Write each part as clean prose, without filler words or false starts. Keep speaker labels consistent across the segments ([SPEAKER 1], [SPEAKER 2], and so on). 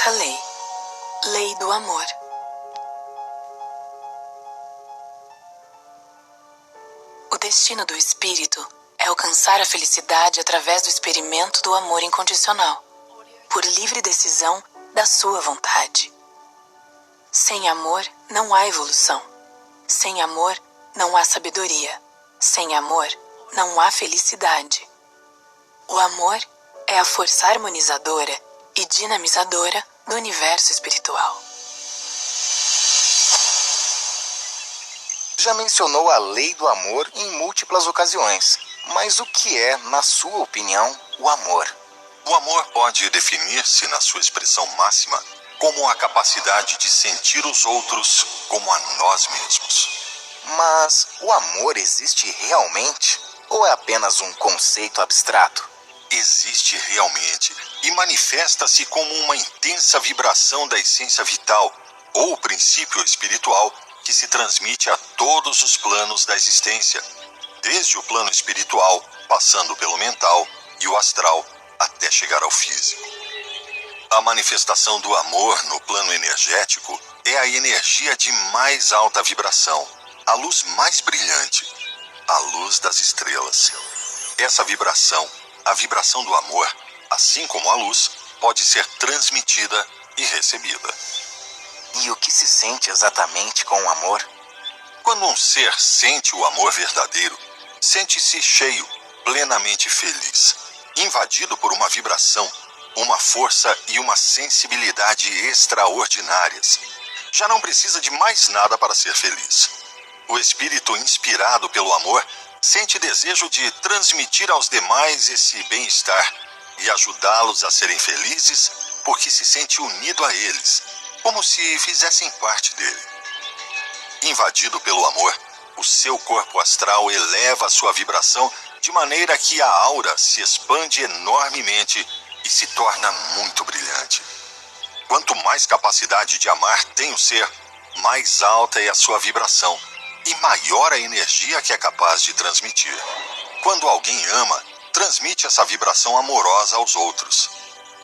[SPEAKER 1] única lei: lei do amor. O destino do espírito é alcançar a felicidade através do experimento do amor incondicional, por livre decisão da sua vontade. Sem amor, não há evolução. Sem amor, não há sabedoria. Sem amor, não há felicidade. O amor é a força harmonizadora e dinamizadora do universo espiritual.
[SPEAKER 2] Já mencionou a lei do amor em múltiplas ocasiões, mas o que é, na sua opinião, o amor?
[SPEAKER 3] O amor pode definir-se na sua expressão máxima como a capacidade de sentir os outros como a nós mesmos.
[SPEAKER 2] Mas o amor existe realmente ou é apenas um conceito abstrato?
[SPEAKER 3] Existe realmente e manifesta-se como uma intensa vibração da essência vital ou princípio espiritual que se transmite a todos os planos da existência, desde o plano espiritual, passando pelo mental e o astral, até chegar ao físico. A manifestação do amor no plano energético é a energia de mais alta vibração, a luz mais brilhante, a luz das estrelas. Essa vibração, a vibração do amor, assim como a luz, pode ser transmitida e recebida.
[SPEAKER 2] E o que se sente exatamente com o amor?
[SPEAKER 3] Quando um ser sente o amor verdadeiro, sente-se cheio, plenamente feliz, invadido por uma vibração, uma força e uma sensibilidade extraordinárias. Já não precisa de mais nada para ser feliz. O espírito inspirado pelo amor sente desejo de transmitir aos demais esse bem-estar e ajudá-los a serem felizes porque se sente unido a eles, como se fizessem parte dele. Invadido pelo amor, o seu corpo astral eleva sua vibração de maneira que a aura se expande enormemente e se torna muito brilhante. Quanto mais capacidade de amar tem o ser, mais alta é a sua vibração e maior a energia que é capaz de transmitir. Quando alguém ama, transmite essa vibração amorosa aos outros.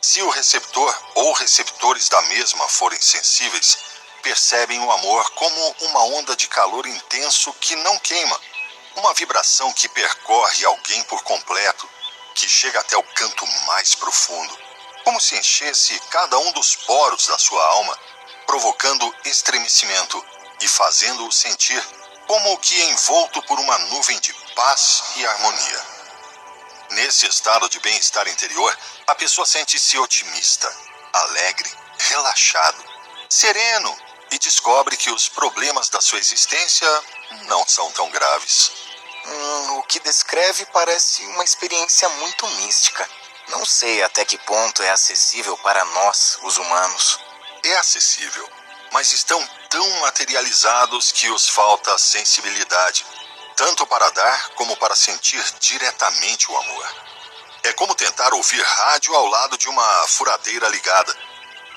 [SPEAKER 3] Se o receptor ou receptores da mesma forem sensíveis, percebem o amor como uma onda de calor intenso que não queima, uma vibração que percorre alguém por completo, que chega até o canto mais profundo, como se enchesse cada um dos poros da sua alma, provocando estremecimento e fazendo-o sentir como que envolto por uma nuvem de paz e harmonia. Nesse estado de bem-estar interior, a pessoa sente-se otimista, alegre, relaxado, sereno e descobre que os problemas da sua existência não são tão graves.
[SPEAKER 2] O que descreve parece uma experiência muito mística. Não sei até que ponto é acessível para nós, os humanos.
[SPEAKER 3] É acessível, mas estão tão materializados que os falta sensibilidade, tanto para dar como para sentir diretamente o amor. É como tentar ouvir rádio ao lado de uma furadeira ligada.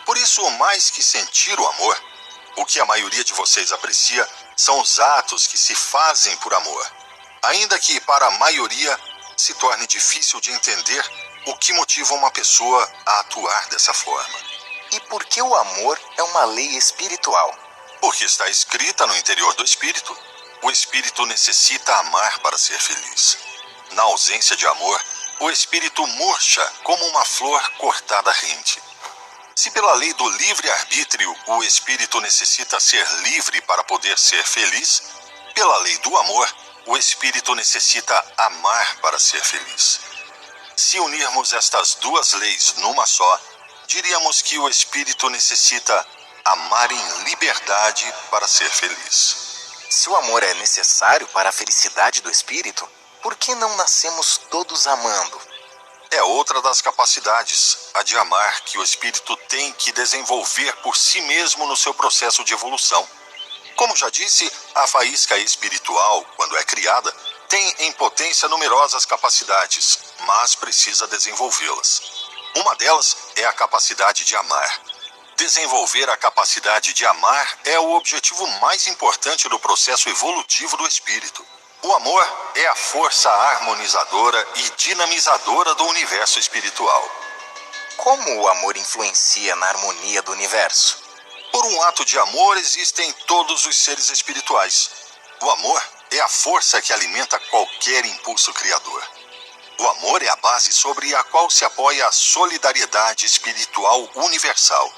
[SPEAKER 3] Por isso, mais que sentir o amor, o que a maioria de vocês aprecia são os atos que se fazem por amor, ainda que para a maioria se torne difícil de entender o que motiva uma pessoa a atuar dessa forma.
[SPEAKER 2] E por que o amor é uma lei espiritual?
[SPEAKER 3] Porque está escrita no interior do espírito. O espírito necessita amar para ser feliz. Na ausência de amor, o espírito murcha como uma flor cortada rente. Se pela lei do livre-arbítrio o espírito necessita ser livre para poder ser feliz, pela lei do amor, o espírito necessita amar para ser feliz. Se unirmos estas duas leis numa só, diríamos que o espírito necessita amar em liberdade para ser feliz.
[SPEAKER 2] Se o amor é necessário para a felicidade do espírito, por que não nascemos todos amando?
[SPEAKER 3] É outra das capacidades, a de amar, que o espírito tem que desenvolver por si mesmo no seu processo de evolução. Como já disse, a faísca espiritual, quando é criada, tem em potência numerosas capacidades, mas precisa desenvolvê-las. Uma delas é a capacidade de amar. Desenvolver a capacidade de amar é o objetivo mais importante do processo evolutivo do espírito. O amor é a força harmonizadora e dinamizadora do universo espiritual.
[SPEAKER 2] como o amor influencia na harmonia do universo?
[SPEAKER 3] Por um ato de amor existem todos os seres espirituais. O amor é a força que alimenta qualquer impulso criador. O amor é a base sobre a qual se apoia a solidariedade espiritual universal.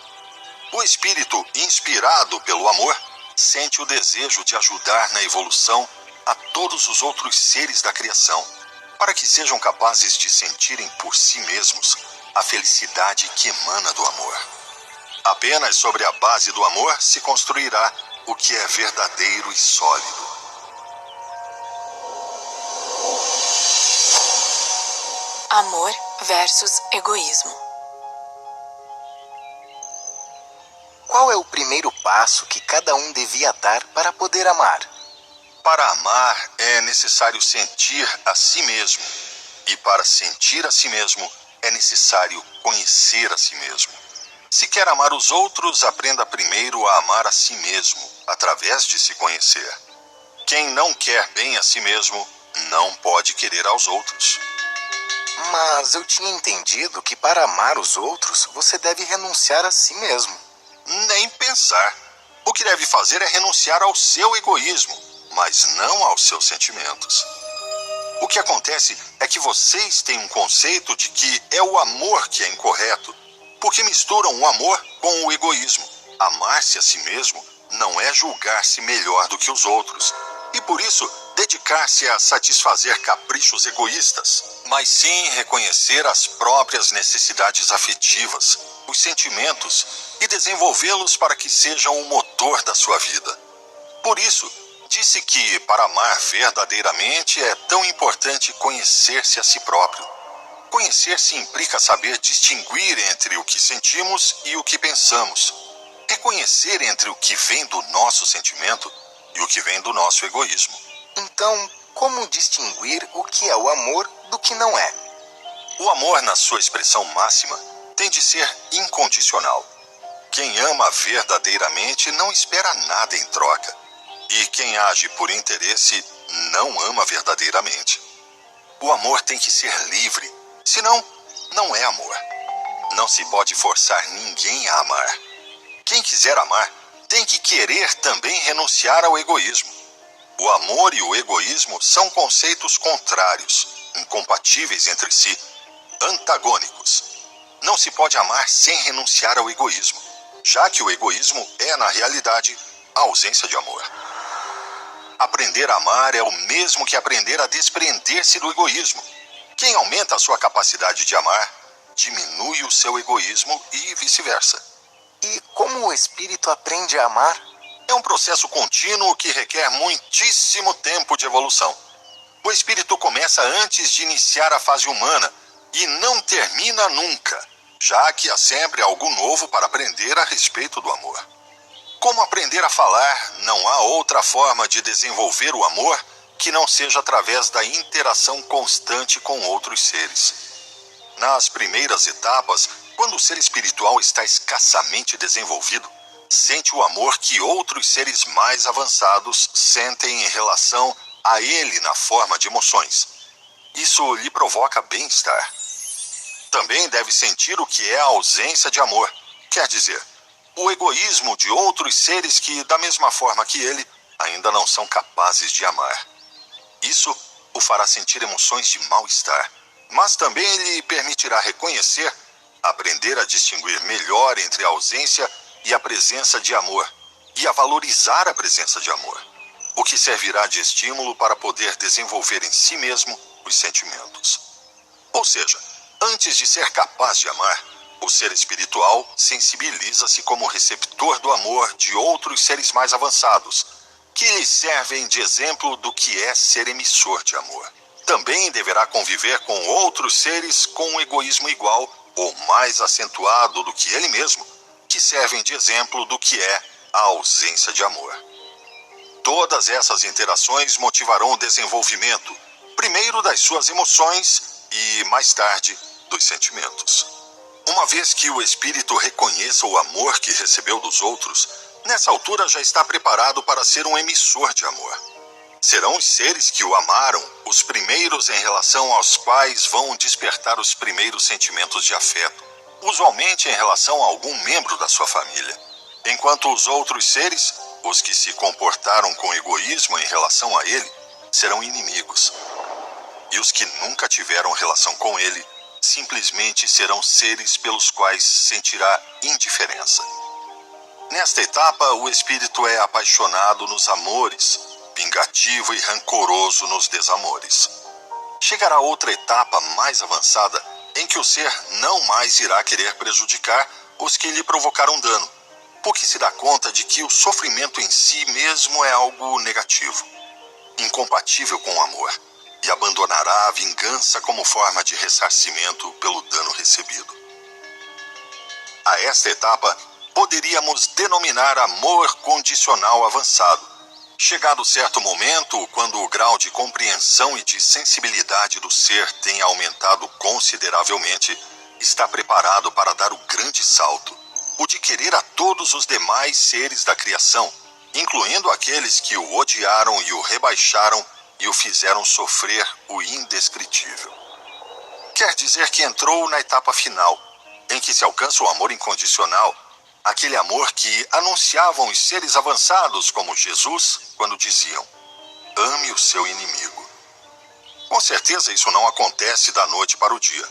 [SPEAKER 3] O espírito, inspirado pelo amor, sente o desejo de ajudar na evolução a todos os outros seres da criação, para que sejam capazes de sentirem por si mesmos a felicidade que emana do amor. Apenas sobre a base do amor se construirá o que é verdadeiro e sólido.
[SPEAKER 1] Amor versus egoísmo.
[SPEAKER 2] Qual é o primeiro passo que cada um devia dar para poder amar?
[SPEAKER 3] Para amar é necessário sentir a si mesmo. E para sentir a si mesmo é necessário conhecer a si mesmo. Se quer amar os outros, aprenda primeiro a amar a si mesmo, através de se conhecer. Quem não quer bem a si mesmo, não pode querer aos outros.
[SPEAKER 2] Mas eu tinha entendido que para amar os outros, você deve renunciar a si mesmo.
[SPEAKER 3] Nem pensar. O que deve fazer é renunciar ao seu egoísmo, mas não aos seus sentimentos. O que acontece é que vocês têm um conceito de que é o amor que é incorreto, porque misturam o amor com o egoísmo. Amar-se a si mesmo não é julgar-se melhor do que os outros, e por isso dedicar-se a satisfazer caprichos egoístas, mas sim reconhecer as próprias necessidades afetivas, os sentimentos, e desenvolvê-los para que sejam o motor da sua vida. Por isso, disse que para amar verdadeiramente é tão importante conhecer-se a si próprio. Conhecer-se implica saber distinguir entre o que sentimos e o que pensamos. Reconhecer entre o que vem do nosso sentimento e o que vem do nosso egoísmo.
[SPEAKER 2] Então, como distinguir o que é o amor do que não é?
[SPEAKER 3] O amor, na sua expressão máxima, tem de ser incondicional. Quem ama verdadeiramente não espera nada em troca. E quem age por interesse não ama verdadeiramente. O amor tem que ser livre, senão não é amor. Não se pode forçar ninguém a amar. Quem quiser amar tem que querer também renunciar ao egoísmo. O amor e o egoísmo são conceitos contrários, incompatíveis entre si, antagônicos. Não se pode amar sem renunciar ao egoísmo, já que o egoísmo é, na realidade, a ausência de amor. Aprender a amar é o mesmo que aprender a desprender-se do egoísmo. Quem aumenta a sua capacidade de amar, diminui o seu egoísmo e vice-versa.
[SPEAKER 2] E como o espírito aprende a amar?
[SPEAKER 3] É um processo contínuo que requer muitíssimo tempo de evolução. O espírito começa antes de iniciar a fase humana e não termina nunca, já que há sempre algo novo para aprender a respeito do amor. Como aprender a falar, não há outra forma de desenvolver o amor que não seja através da interação constante com outros seres. Nas primeiras etapas, quando o ser espiritual está escassamente desenvolvido, sente o amor que outros seres mais avançados sentem em relação a ele na forma de emoções. Isso lhe provoca bem-estar. Também deve sentir o que é a ausência de amor, quer dizer, o egoísmo de outros seres que, da mesma forma que ele, ainda não são capazes de amar. Isso o fará sentir emoções de mal-estar, mas também lhe permitirá reconhecer, aprender a distinguir melhor entre a ausência e a presença de amor, e a valorizar a presença de amor, o que servirá de estímulo para poder desenvolver em si mesmo os sentimentos. Ou seja, antes de ser capaz de amar, o ser espiritual sensibiliza-se como receptor do amor de outros seres mais avançados, que lhe servem de exemplo do que é ser emissor de amor. Também deverá conviver com outros seres com um egoísmo igual ou mais acentuado do que ele mesmo, que servem de exemplo do que é a ausência de amor. Todas essas interações motivarão o desenvolvimento, primeiro das suas emoções e, mais tarde, dos sentimentos. Uma vez que o espírito reconheça o amor que recebeu dos outros, nessa altura já está preparado para ser um emissor de amor. Serão os seres que o amaram os primeiros em relação aos quais vão despertar os primeiros sentimentos de afeto. usualmente em relação a algum membro da sua família, enquanto os outros seres, os que se comportaram com egoísmo em relação a ele, serão inimigos. E os que nunca tiveram relação com ele, simplesmente serão seres pelos quais sentirá indiferença. Nesta etapa, o espírito é apaixonado nos amores, vingativo e rancoroso nos desamores. Chegará outra etapa mais avançada em que o ser não mais irá querer prejudicar os que lhe provocaram dano, porque se dá conta de que o sofrimento em si mesmo é algo negativo, incompatível com o amor, e abandonará a vingança como forma de ressarcimento pelo dano recebido. A esta etapa, poderíamos denominar amor condicional avançado, chegado certo momento, quando o grau de compreensão e de sensibilidade do ser tem aumentado consideravelmente, está preparado para dar o grande salto, o de querer a todos os demais seres da criação, incluindo aqueles que o odiaram e o rebaixaram e o fizeram sofrer o indescritível. Quer dizer que entrou na etapa final, em que se alcança o amor incondicional, aquele amor que anunciavam os seres avançados como Jesus quando diziam: ame o seu inimigo. Com certeza isso não acontece da noite para o dia.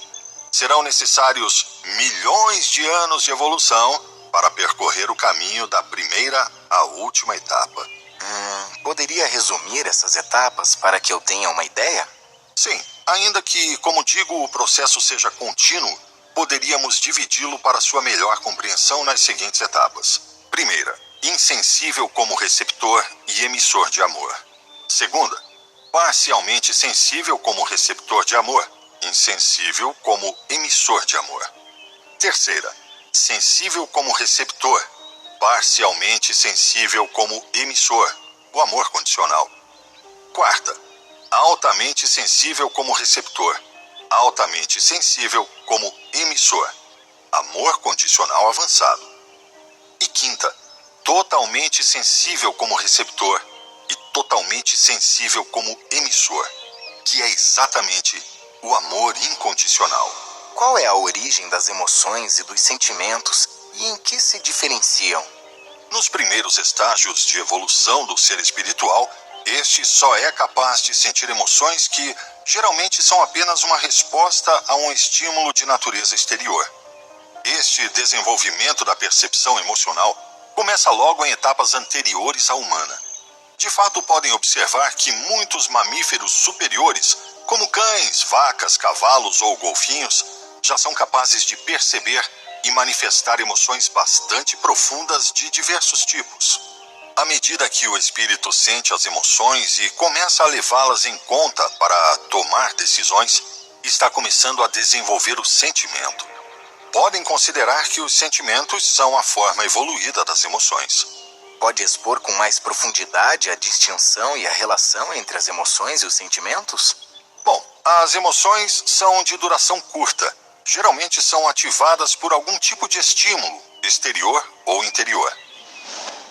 [SPEAKER 3] Serão necessários milhões de anos de evolução para percorrer o caminho da primeira à última etapa.
[SPEAKER 2] Poderia resumir essas etapas para que eu tenha uma ideia?
[SPEAKER 3] Sim, ainda que, como digo, o processo seja contínuo, poderíamos dividi-lo para sua melhor compreensão nas seguintes etapas. Primeira, insensível como receptor e emissor de amor. Segunda, parcialmente sensível como receptor de amor, insensível como emissor de amor. Terceira, sensível como receptor, parcialmente sensível como emissor, o amor condicional. Quarta, altamente sensível como receptor, altamente sensível como emissor, amor condicional avançado. E quinta, totalmente sensível como receptor e totalmente sensível como emissor, que é exatamente o amor incondicional.
[SPEAKER 2] Qual é a origem das emoções e dos sentimentos e em que se diferenciam?
[SPEAKER 3] Nos primeiros estágios de evolução do ser espiritual, este só é capaz de sentir emoções que geralmente são apenas uma resposta a um estímulo de natureza exterior. Este desenvolvimento da percepção emocional começa logo em etapas anteriores à humana. De fato, podem observar que muitos mamíferos superiores, como cães, vacas, cavalos ou golfinhos, já são capazes de perceber e manifestar emoções bastante profundas de diversos tipos. À medida que o espírito sente as emoções e começa a levá-las em conta para tomar decisões, está começando a desenvolver o sentimento. Podem considerar que os sentimentos são a forma evoluída das emoções.
[SPEAKER 2] Pode expor com mais profundidade a distinção e a relação entre as emoções e os sentimentos?
[SPEAKER 3] Bom, as emoções são de duração curta. Geralmente são ativadas por algum tipo de estímulo, exterior ou interior.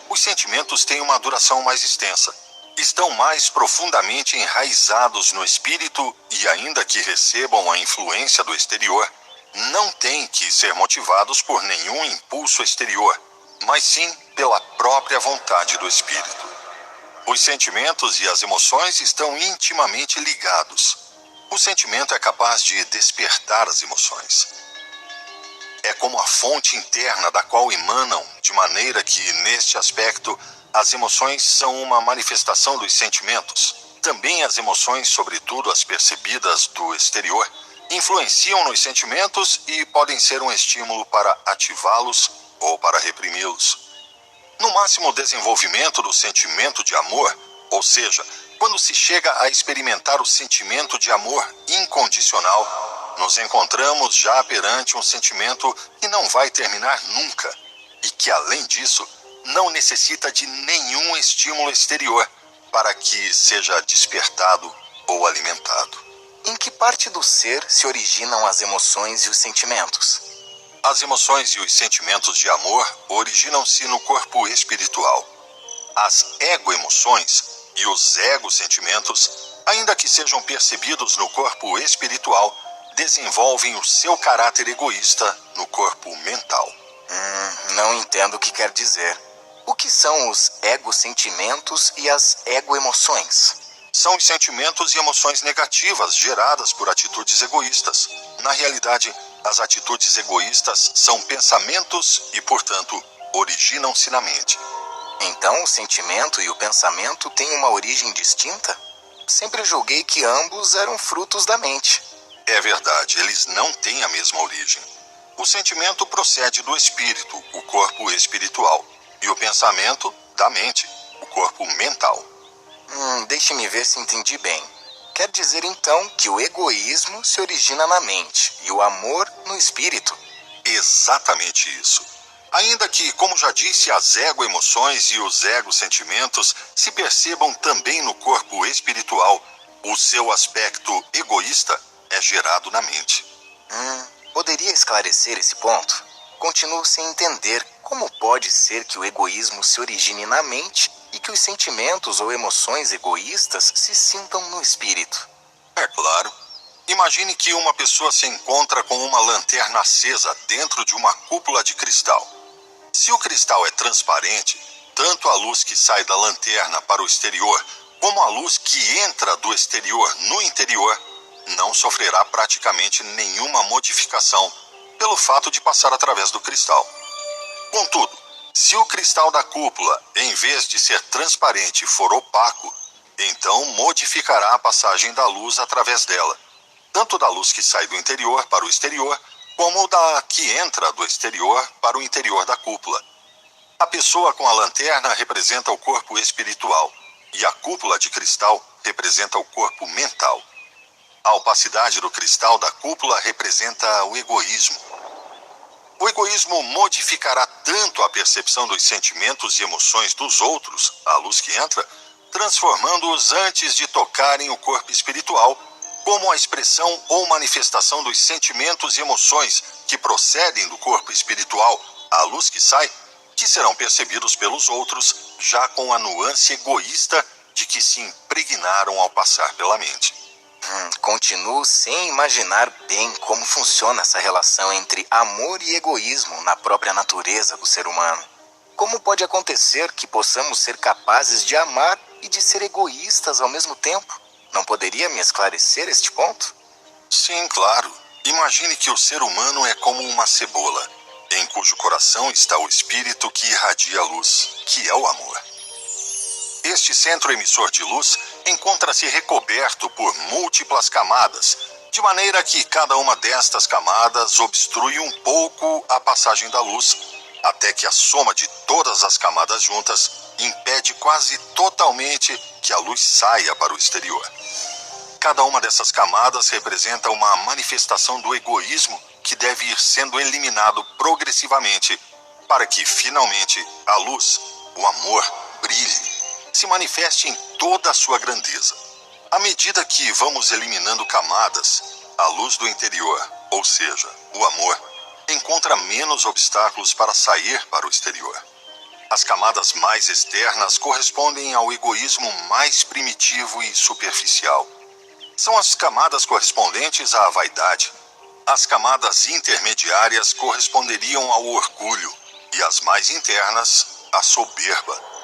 [SPEAKER 3] Os sentimentos têm uma duração mais extensa. Estão mais profundamente enraizados no espírito e, ainda que recebam a influência do exterior, não têm que ser motivados por nenhum impulso exterior, mas sim pela própria vontade do espírito. Os sentimentos e as emoções estão intimamente ligados. O sentimento é capaz de despertar as emoções. É como a fonte interna da qual emanam, de maneira que, neste aspecto, as emoções são uma manifestação dos sentimentos. Também as emoções, sobretudo as percebidas do exterior, influenciam nos sentimentos e podem ser um estímulo para ativá-los ou para reprimi-los. No máximo desenvolvimento do sentimento de amor, ou seja, quando se chega a experimentar o sentimento de amor incondicional, nos encontramos já perante um sentimento que não vai terminar nunca e que, além disso, não necessita de nenhum estímulo exterior para que seja despertado ou alimentado.
[SPEAKER 2] Em que parte do ser se originam as emoções e os sentimentos?
[SPEAKER 3] As emoções e os sentimentos de amor originam-se no corpo espiritual. As ego-emoções e os ego-sentimentos, ainda que sejam percebidos no corpo espiritual, desenvolvem o seu caráter egoísta no corpo mental.
[SPEAKER 2] Não entendo o que quer dizer. O que são os ego-sentimentos e as ego-emoções?
[SPEAKER 3] São os sentimentos e emoções negativas geradas por atitudes egoístas. Na realidade, as atitudes egoístas são pensamentos e, portanto, originam-se na mente.
[SPEAKER 2] Então, o sentimento e o pensamento têm uma origem distinta? Sempre julguei que ambos eram frutos da mente.
[SPEAKER 3] É verdade, eles não têm a mesma origem. O sentimento procede do espírito, o corpo espiritual, e o pensamento da mente, o corpo mental.
[SPEAKER 2] Deixe-me ver se entendi bem. Quer dizer então que o egoísmo se origina na mente e o amor no espírito?
[SPEAKER 3] Exatamente isso. Ainda que, como já disse, as ego-emoções e os ego-sentimentos se percebam também no corpo espiritual, o seu aspecto egoísta é gerado na mente.
[SPEAKER 2] Poderia esclarecer esse ponto? Continuo sem entender como pode ser que o egoísmo se origine na mente e que os sentimentos ou emoções egoístas se sintam no espírito.
[SPEAKER 3] É claro. Imagine que uma pessoa se encontra com uma lanterna acesa dentro de uma cúpula de cristal. Se o cristal é transparente, tanto a luz que sai da lanterna para o exterior, como a luz que entra do exterior no interior, não sofrerá praticamente nenhuma modificação pelo fato de passar através do cristal. Contudo, se o cristal da cúpula, em vez de ser transparente, for opaco, então modificará a passagem da luz através dela, tanto da luz que sai do interior para o exterior, como da que entra do exterior para o interior da cúpula. A pessoa com a lanterna representa o corpo espiritual e a cúpula de cristal representa o corpo mental. A opacidade do cristal da cúpula representa o egoísmo. O egoísmo modificará tanto a percepção dos sentimentos e emoções dos outros, a luz que entra, transformando-os antes de tocarem o corpo espiritual, como a expressão ou manifestação dos sentimentos e emoções que procedem do corpo espiritual, a luz que sai, que serão percebidos pelos outros, já com a nuance egoísta de que se impregnaram ao passar pela mente.
[SPEAKER 2] Continuo sem imaginar bem como funciona essa relação entre amor e egoísmo na própria natureza do ser humano. Como pode acontecer que possamos ser capazes de amar e de ser egoístas ao mesmo tempo? Não poderia me esclarecer este ponto?
[SPEAKER 3] Sim, claro. Imagine que o ser humano é como uma cebola, em cujo coração está o espírito que irradia a luz, que é o amor. Este centro emissor de luz encontra-se recoberto por múltiplas camadas, de maneira que cada uma destas camadas obstrui um pouco a passagem da luz, até que a soma de todas as camadas juntas impede quase totalmente que a luz saia para o exterior. Cada uma dessas camadas representa uma manifestação do egoísmo que deve ir sendo eliminado progressivamente, para que, finalmente, a luz, o amor, brilhe, se manifeste em toda a sua grandeza. À medida que vamos eliminando camadas, a luz do interior, ou seja, o amor, encontra menos obstáculos para sair para o exterior. As camadas mais externas correspondem ao egoísmo mais primitivo e superficial. São as camadas correspondentes à vaidade. As camadas intermediárias corresponderiam ao orgulho e as mais internas, à soberba.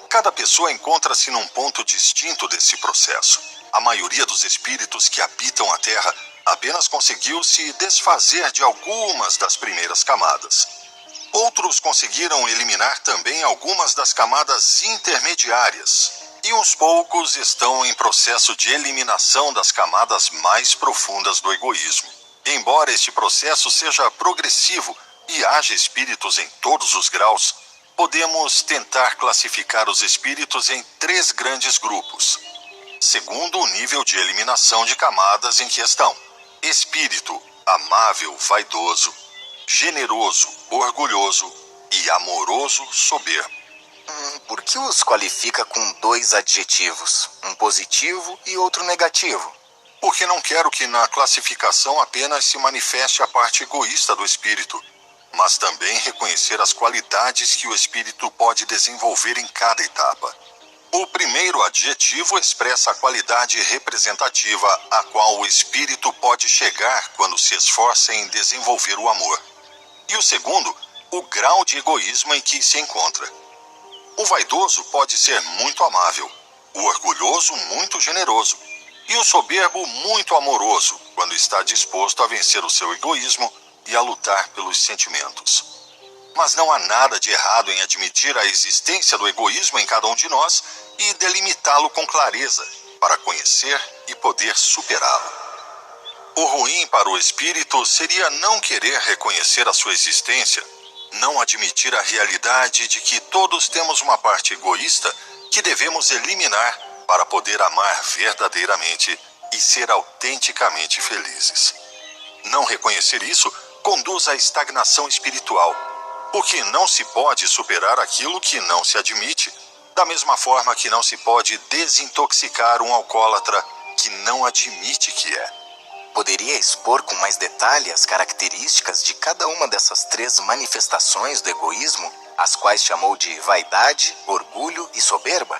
[SPEAKER 3] Cada pessoa encontra-se num ponto distinto desse processo. A maioria dos espíritos que habitam a Terra apenas conseguiu se desfazer de algumas das primeiras camadas. Outros conseguiram eliminar também algumas das camadas intermediárias. E uns poucos estão em processo de eliminação das camadas mais profundas do egoísmo. Embora este processo seja progressivo e haja espíritos em todos os graus, podemos tentar classificar os espíritos em 3 grandes grupos, segundo o nível de eliminação de camadas em que estão: espírito amável, vaidoso, generoso, orgulhoso e amoroso, soberbo.
[SPEAKER 2] Por que os qualifica com 2 adjetivos, um positivo e outro negativo?
[SPEAKER 3] Porque não quero que na classificação apenas se manifeste a parte egoísta do espírito, mas também reconhecer as qualidades que o espírito pode desenvolver em cada etapa. O primeiro adjetivo expressa a qualidade representativa a qual o espírito pode chegar quando se esforça em desenvolver o amor. E o segundo, o grau de egoísmo em que se encontra. O vaidoso pode ser muito amável, o orgulhoso muito generoso e o soberbo muito amoroso quando está disposto a vencer o seu egoísmo e a lutar pelos sentimentos. Mas não há nada de errado em admitir a existência do egoísmo em cada um de nós e delimitá-lo com clareza, para conhecer e poder superá-lo. O ruim para o espírito seria não querer reconhecer a sua existência, não admitir a realidade de que todos temos uma parte egoísta que devemos eliminar para poder amar verdadeiramente e ser autenticamente felizes. Não reconhecer isso conduz à estagnação espiritual, porque não se pode superar aquilo que não se admite, da mesma forma que não se pode desintoxicar um alcoólatra que não admite que é.
[SPEAKER 2] Poderia expor com mais detalhe as características de cada uma dessas 3 manifestações do egoísmo, as quais chamou de vaidade, orgulho e soberba?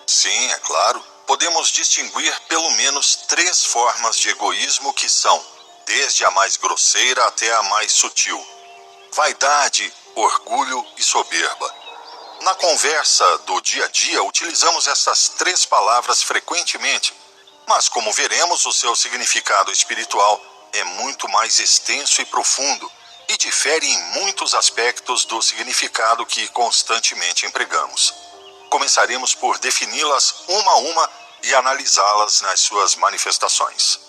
[SPEAKER 3] Sim, é claro. Podemos distinguir pelo menos 3 formas de egoísmo que são, desde a mais grosseira até a mais sutil: vaidade, orgulho e soberba. Na conversa do dia a dia, utilizamos essas 3 palavras frequentemente, mas como veremos, o seu significado espiritual é muito mais extenso e profundo e difere em muitos aspectos do significado que constantemente empregamos. Começaremos por defini-las uma a uma e analisá-las nas suas manifestações.